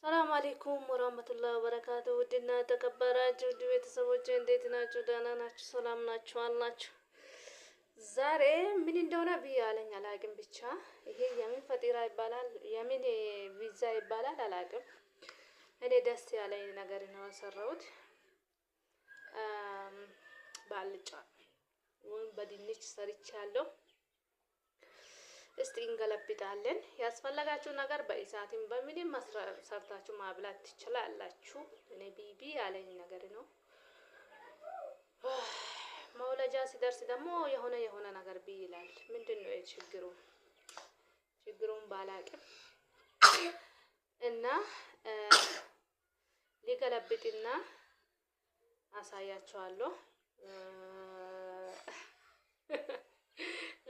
ሰላም አለይኩም ወራህመቱላሂ ወበረካቱ። ውድና ተከበራችሁ ውድ ቤተሰቦቼ እንዴት ናችሁ? ደህና ናችሁ? ሰላም ናችሁ አላችሁ? ዛሬ ምን እንደሆነ ብዬ አለኝ አላቅም። ብቻ ይሄ የምን ፈጢራ ይባላል የምን ቪዛ ይባላል አላቅም። እኔ ደስ ያለኝ ነገር ነው የሰራሁት። በአልጫ ወይም በድንች ሰርቻለሁ። እስቲ እንገለብጣለን። ያስፈለጋችሁ ነገር በእሳትም በምንም ሰርታችሁ ማብላት ትችላላችሁ። እኔ ቢቢ ያለኝ ነገር ነው። መውለጃ ሲደርስ ደግሞ የሆነ ነገር ቢ ይላል። ምንድነው ችግሩ? ችግሩን ባላቅም እና ሊገለብጥና አሳያችኋለሁ።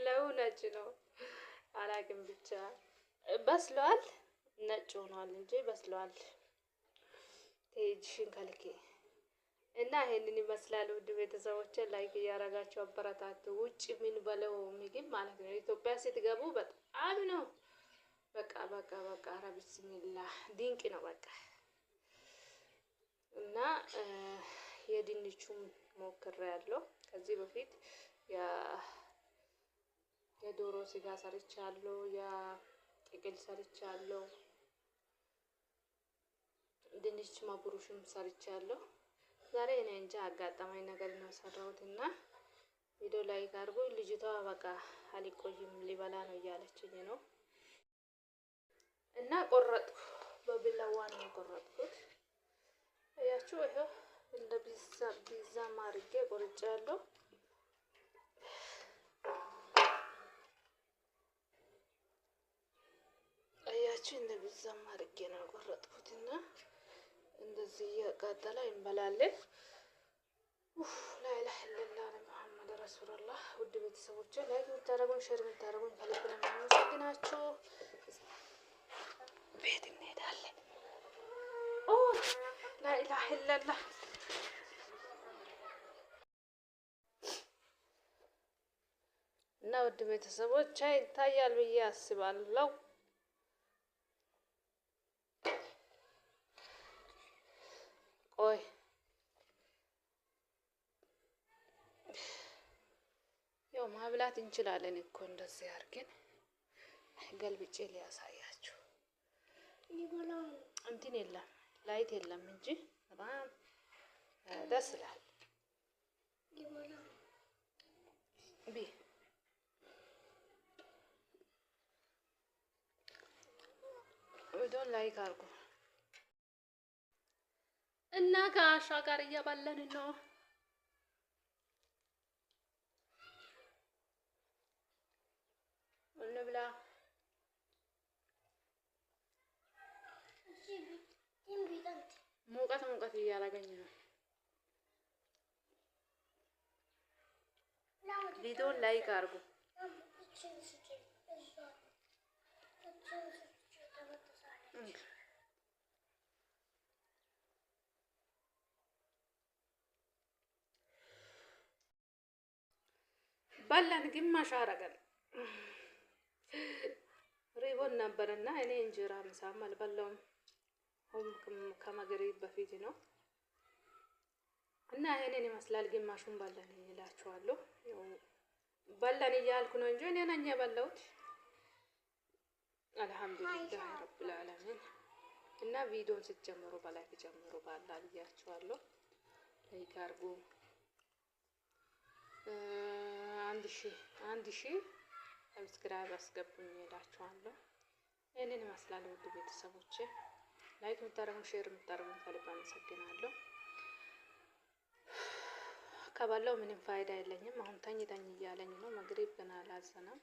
ለውነጭ ነው አላቅም። ብቻ በስሏል። ነጭ ሆኗል እንጂ በስሏል። ቴጅሽን ከልኬ እና ይሄንን ይመስላል። ውድ ቤተሰቦቼ ላይክ እያረጋችሁ አበረታቱ። ውጭ ምን በለው ምግብ ማለት ነው። ኢትዮጵያ ስትገቡ በጣም ነው በቃ ኧረ ቢስሚላህ ድንቅ ነው በቃ። እና የድንቹም ሞክሬያለሁ ከዚህ በፊት የዶሮ ስጋ ሰርቻለሁ፣ የጥቅል ሰርቻለሁ፣ ድንች ማብሩሽም ሰርቻለሁ። ዛሬ እኔ እንጃ አጋጣማኝ ነገር ነው ሰራሁትና ቪዲዮ ላይክ አድርጉ። ልጅቷ በቃ አልቆይም ሊበላ ነው እያለችኝ ነው እና ቆረጥኩ። በቢላዋ ነው ቆረጥኩት። አያችሁ ይሄው እንደ ቢዛ ማርጌ ቆርጫለሁ። እንደ ቢዛም አድርጌ ነው የቆረጥኩትና እንደዚህ እያቃጠለ እንበላለን። ላኢላሀ ኢለላህ ሙሐመድ ረሱሉላህ። ውድ ቤተሰቦቼ ላይክ የምታደርጉኝ ሼር የምታደርጉኝ ከልብ ነው የማመሰግናችሁ። ቤት እንሄዳለን። ላኢላሀ ኢለላህ እና ውድ ቤተሰቦቼ ይታያል ብዬ አስባለሁ። ቆይ ያው ማብላት እንችላለን እኮ እንደዚህ አድርገን ገልብጬ ሊያሳያችሁ። እንትን የለም ላይት የለም እንጂ በጣም ደስ ይላል። ቪዲዮን ላይክ አድርጉ እና ከአሻ ጋር እያባለን ነው። እንብላ። ሙቀት እያላገኝ ነው። ቪዲዮን ላይክ አድርጉ። በላን ግማሽ አረገን። ሪቦን ነበርና እኔ እንጀራ ምሳም አልበላውም። ከመግሪብ በፊት ነው እና ይሄንን ይመስላል። ግማሹን በላን እላችኋለሁ። በላን እያልኩ ነው እንጂ እኔ ነኝ የበላሁት። አልሐምዱሊላህ ረብል ዓለሚን። እና ቪዲዮን ስትጀምሩ በላይክ ጀምሩ ባላ ብያችኋለሁ። ላይክ አድርጉ። አንድ ሺህ ሰብስክራይብ አስገቡኝ እላችኋለሁ። ይሄንን ይመስላል ውድ ቤተሰቦቼ። ላይክ የምታደርጉ ሼር የምታደርጉ ከልብ አመሰግናለሁ። ከባለው ምንም ፋይዳ የለኝም። አሁን ተኝ እያለኝ ነው። መግሪብ ገና አላዘነም፣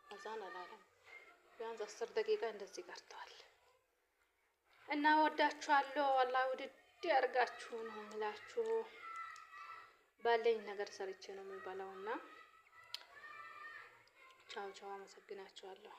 አዛን አላለም። ቢያንስ 10 ደቂቃ እንደዚህ ቀርተዋል። እና ወዳችኋለሁ። አላህ ውድድ ያርጋችሁ ነው የምላችሁ። ባለኝ ነገር ሰርቼ ነው የምበላውና ቻው ቻው። አመሰግናችኋለሁ።